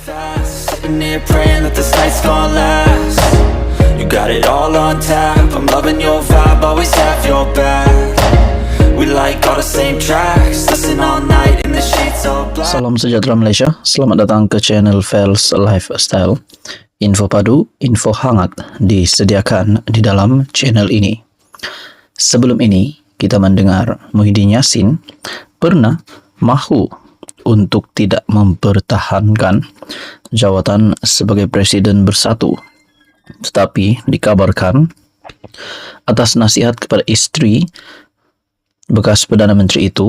fast, sitting here praying that this night's gonna last. You got it all on tap, I'm loving your vibe, always have your back. We like all the same tracks, listen all night in the sheets all black. Salam sejahtera Malaysia, selamat datang ke channel Fels Lifestyle. Info padu, info hangat disediakan di dalam channel ini. Sebelum ini, kita mendengar Muhyiddin Yassin pernah mahu untuk tidak mempertahankan jawatan sebagai Presiden Bersatu. Tetapi dikabarkan atas nasihat kepada istri bekas Perdana Menteri itu,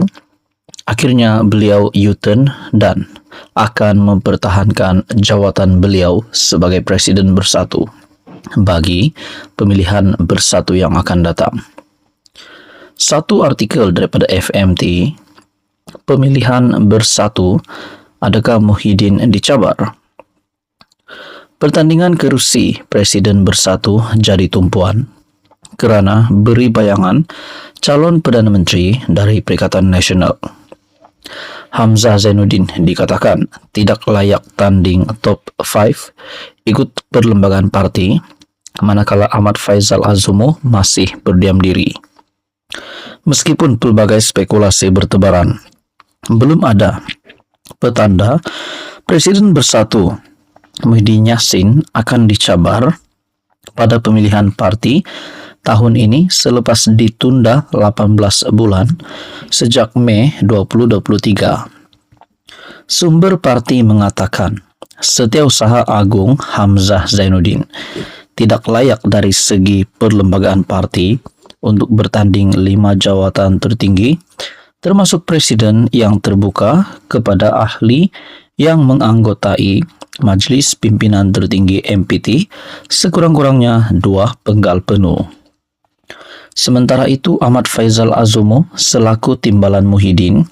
akhirnya beliau U-turn dan akan mempertahankan jawatan beliau sebagai Presiden Bersatu bagi pemilihan bersatu yang akan datang. Satu artikel daripada FMT, pemilihan bersatu, adakah Muhyiddin dicabar? Pertandingan kerusi Presiden Bersatu jadi tumpuan kerana beri bayangan calon Perdana Menteri dari Perikatan Nasional. Hamzah Zainuddin dikatakan tidak layak tanding top 5 ikut perlembagaan parti, manakala Ahmad Faizal Azumo masih berdiam diri. Meskipun pelbagai spekulasi bertebaran, belum ada petanda Presiden Bersatu Muhyiddin Yassin akan dicabar pada pemilihan parti tahun ini selepas ditunda 18 bulan sejak Mei 2023. Sumber parti mengatakan Setiausaha Agung Hamzah Zainuddin tidak layak dari segi perlembagaan parti untuk bertanding 5 jawatan tertinggi, termasuk presiden yang terbuka kepada ahli yang menganggotai Majlis Pimpinan Tertinggi MPT sekurang-kurangnya 2 penggal penuh. Sementara itu, Ahmad Faizal Azumo selaku timbalan Muhyiddin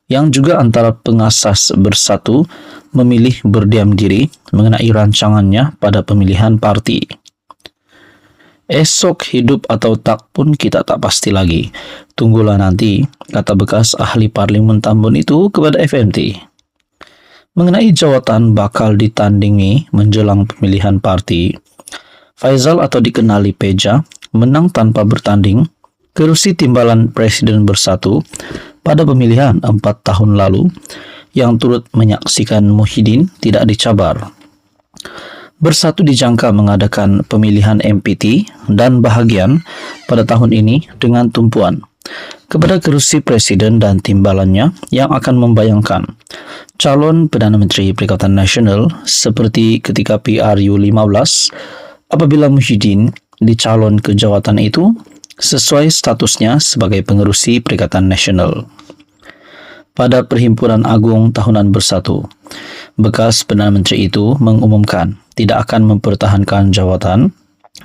yang juga antara pengasas Bersatu memilih berdiam diri mengenai rancangannya pada pemilihan parti. Esok hidup atau tak pun kita tak pasti lagi. Tunggulah nanti, kata bekas ahli Parlimen Tambun itu kepada FMT. Mengenai jawatan bakal ditandingi menjelang pemilihan parti, Faizal atau dikenali Peja menang tanpa bertanding kerusi timbalan Presiden Bersatu pada pemilihan 4 tahun lalu yang turut menyaksikan Muhyiddin tidak dicabar. Bersatu dijangka mengadakan pemilihan MPT dan bahagian pada tahun ini dengan tumpuan kepada kerusi presiden dan timbalannya yang akan membayangkan calon Perdana Menteri Perikatan Nasional seperti ketika PRU 15 apabila Muhyiddin dicalon ke jawatan itu sesuai statusnya sebagai pengerusi Perikatan Nasional. Pada Perhimpunan Agung Tahunan Bersatu, bekas Perdana Menteri itu mengumumkan tidak akan mempertahankan jawatan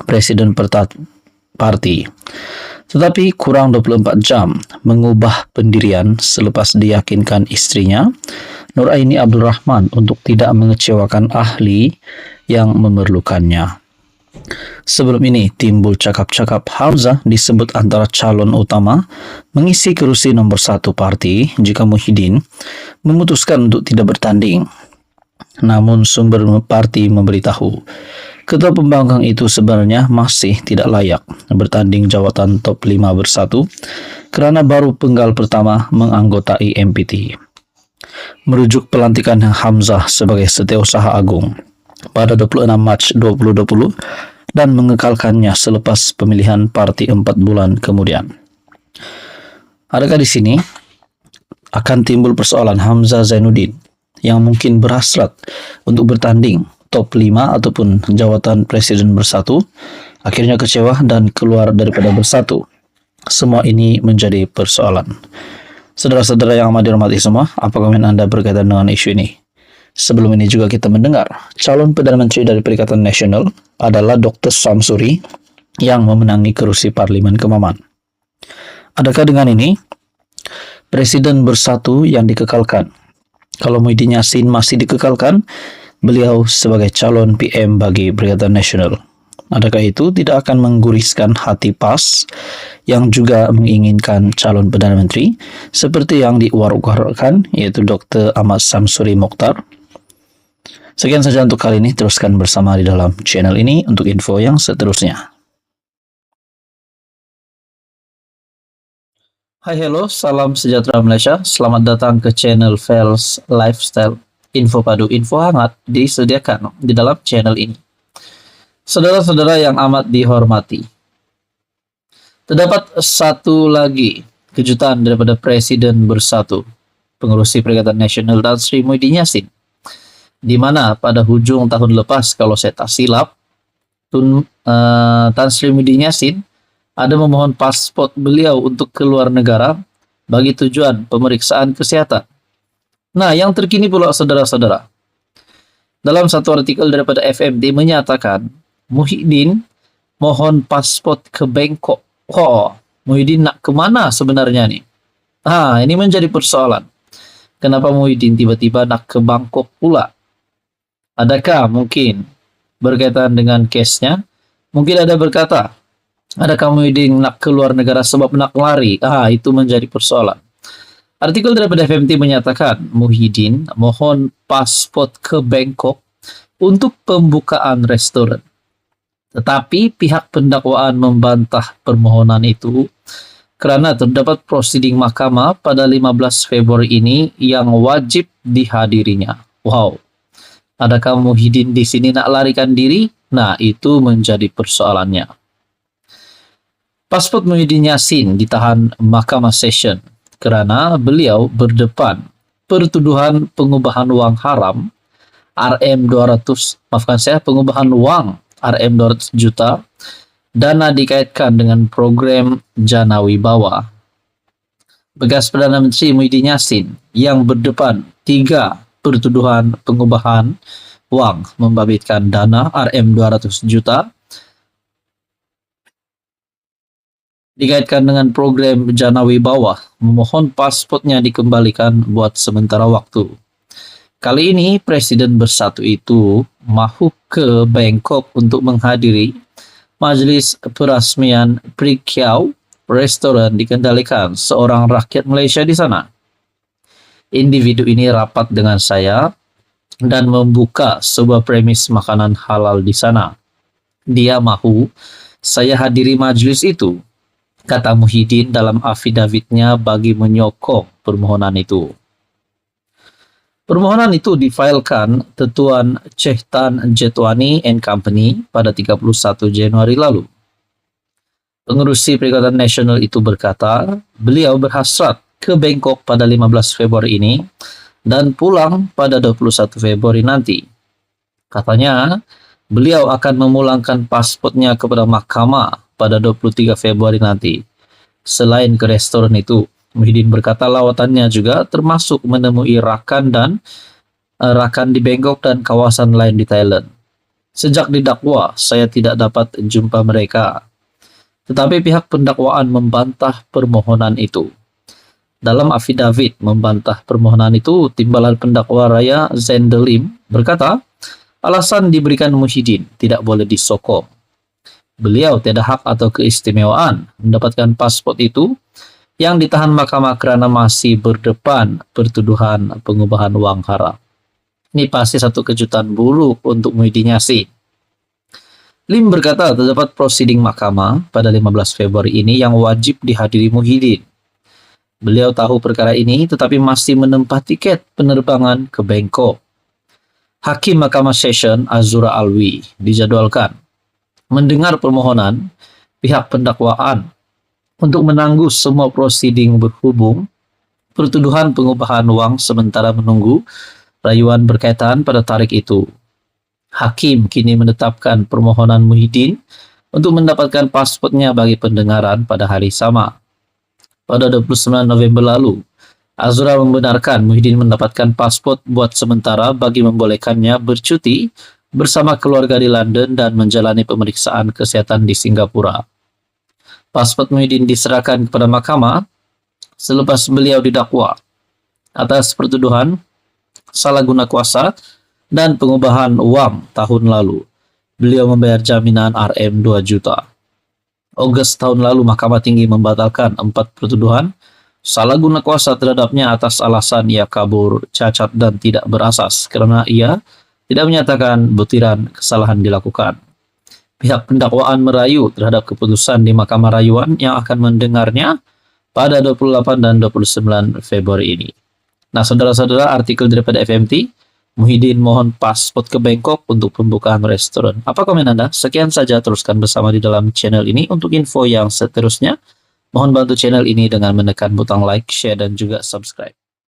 Presiden Parti. Tetapi kurang 24 jam mengubah pendirian selepas diyakinkan istrinya, Nuraini Abdul Rahman, untuk tidak mengecewakan ahli yang memerlukannya. Sebelum ini timbul cakap-cakap Hamzah disebut antara calon utama mengisi kerusi nomor 1 parti jika Muhyiddin memutuskan untuk tidak bertanding. Namun sumber parti memberitahu ketua pembangkang itu sebenarnya masih tidak layak bertanding jawatan top 5 Bersatu kerana baru penggal pertama menganggotai MPT. Merujuk pelantikan Hamzah sebagai Setiausaha Agung pada 26 Mac 2020 dan mengekalkannya selepas pemilihan parti 4 bulan kemudian. Adakah di sini akan timbul persoalan Hamzah Zainuddin yang mungkin berhasrat untuk bertanding top 5 ataupun jawatan Presiden Bersatu, akhirnya kecewa dan keluar daripada Bersatu? Semua ini menjadi persoalan. Saudara-saudara yang amat dihormati semua, apa komen Anda berkaitan dengan isu ini? Sebelum ini juga kita mendengar calon Perdana Menteri dari Perikatan Nasional adalah Dr. Samsuri yang memenangi kerusi Parlimen Kemaman. Adakah dengan ini Presiden Bersatu yang dikekalkan? Kalau Muhyiddin Yassin masih dikekalkan, beliau sebagai calon PM bagi Perikatan Nasional. Adakah itu tidak akan mengguriskan hati PAS yang juga menginginkan calon Perdana Menteri seperti yang diwar-warkan, yaitu Dr. Ahmad Samsuri Mokhtar? Sekian saja untuk kali ini, teruskan bersama di dalam channel ini untuk info yang seterusnya. Hai hello, salam sejahtera Malaysia. Selamat datang ke channel Fels Lifestyle. Info padu, info hangat disediakan di dalam channel ini. Saudara-saudara yang amat dihormati, terdapat satu lagi kejutan daripada Presiden Bersatu, Pengerusi Perikatan Nasional Tan Sri Muhyiddin Yassin, di mana pada hujung tahun lepas, kalau saya tak silap, Tan Sri Muhyiddin Yassin ada memohon pasport beliau untuk keluar negara bagi tujuan pemeriksaan kesehatan. Nah, yang terkini pula saudara-saudara, dalam satu artikel daripada FMD menyatakan Muhyiddin mohon pasport ke Bangkok. Oh, Muhyiddin nak kemana sebenarnya nih? Ini menjadi persoalan. Kenapa Muhyiddin tiba-tiba nak ke Bangkok pula? Adakah mungkin berkaitan dengan case-nya? Mungkin ada berkata, adakah Muhyiddin nak keluar negara sebab nak lari? Itu menjadi persoalan. Artikel daripada FMT menyatakan Muhyiddin mohon pasport ke Bangkok untuk pembukaan restoran. Tetapi pihak pendakwaan membantah permohonan itu kerana terdapat prosiding mahkamah pada 15 Februari ini yang wajib dihadirinya. Wow. Adakah Muhyiddin di sini nak larikan diri? Nah, itu menjadi persoalannya. Pasport Muhyiddin Yassin ditahan Mahkamah Session kerana beliau berdepan pertuduhan pengubahan wang haram pengubahan wang RM200 juta, dana dikaitkan dengan program Jana Wibawa. Bekas Perdana Menteri Muhyiddin Yassin yang berdepan 3 pertuduhan pengubahan wang membabitkan dana RM200 juta dikaitkan dengan program Jana Wibawa, memohon pasportnya dikembalikan buat sementara waktu. Kali ini Presiden Bersatu itu mahu ke Bangkok untuk menghadiri majlis perasmian Prikyau, restoran dikendalikan seorang rakyat Malaysia di sana. Individu ini rapat dengan saya dan membuka sebuah premis makanan halal di sana. Dia mahu saya hadiri majlis itu, kata Muhyiddin dalam afidavitnya bagi menyokong permohonan itu. Permohonan itu difailkan Tuan Chehtan Jetwani and Company pada 31 Januari lalu. Pengerusi Perikatan Nasional itu berkata, beliau berhasrat ke Bangkok pada 15 Februari ini dan pulang pada 21 Februari nanti. Katanya, beliau akan memulangkan pasportnya kepada mahkamah pada 23 Februari nanti. Selain ke restoran itu, Muhyiddin berkata lawatannya juga termasuk menemui rakan di Bangkok dan kawasan lain di Thailand. Sejak didakwa, saya tidak dapat jumpa mereka. Tetapi pihak pendakwaan membantah permohonan itu. Dalam afidavit membantah permohonan itu, Timbalan Pendakwa Raya Zendelim berkata, alasan diberikan Muhyiddin tidak boleh disokong. Beliau tidak hak atau keistimewaan mendapatkan pasport itu yang ditahan mahkamah kerana masih berdepan pertuduhan pengubahan wang haram. Ini pasti satu kejutan buruk untuk Muhyiddin Yassin. Lim berkata terdapat prosiding mahkamah pada 15 Februari ini yang wajib dihadiri Muhyiddin. Beliau tahu perkara ini tetapi masih menempa tiket penerbangan ke Bangkok. Hakim Mahkamah Session Azura Alwi dijadwalkan mendengar permohonan pihak pendakwaan untuk menangguh semua prosiding berhubung pertuduhan pengubahan wang sementara menunggu rayuan berkaitan pada tarikh itu. Hakim kini menetapkan permohonan Muhyiddin untuk mendapatkan pasportnya bagi pendengaran pada hari sama. Pada 29 November lalu, Azura membenarkan Muhyiddin mendapatkan pasport buat sementara bagi membolehkannya bercuti bersama keluarga di London dan menjalani pemeriksaan kesehatan di Singapura. Pasport Muhyiddin diserahkan kepada mahkamah selepas beliau didakwa atas pertuduhan salah guna kuasa dan pengubahan wang tahun lalu. Beliau membayar jaminan RM2 juta. Ogos tahun lalu, Mahkamah Tinggi membatalkan 4 pertuduhan salah guna kuasa terhadapnya atas alasan ia kabur, cacat dan tidak berasas kerana ia tidak menyatakan butiran kesalahan dilakukan. Pihak pendakwaan merayu terhadap keputusan di Mahkamah Rayuan yang akan mendengarnya pada 28 dan 29 Februari ini. Nah, saudara-saudara, artikel daripada FMT, Muhyiddin mohon paspor ke Bangkok untuk pembukaan restoran. Apa komen Anda? Sekian saja, teruskan bersama di dalam channel ini untuk info yang seterusnya. Mohon bantu channel ini dengan menekan butang like, share, dan juga subscribe.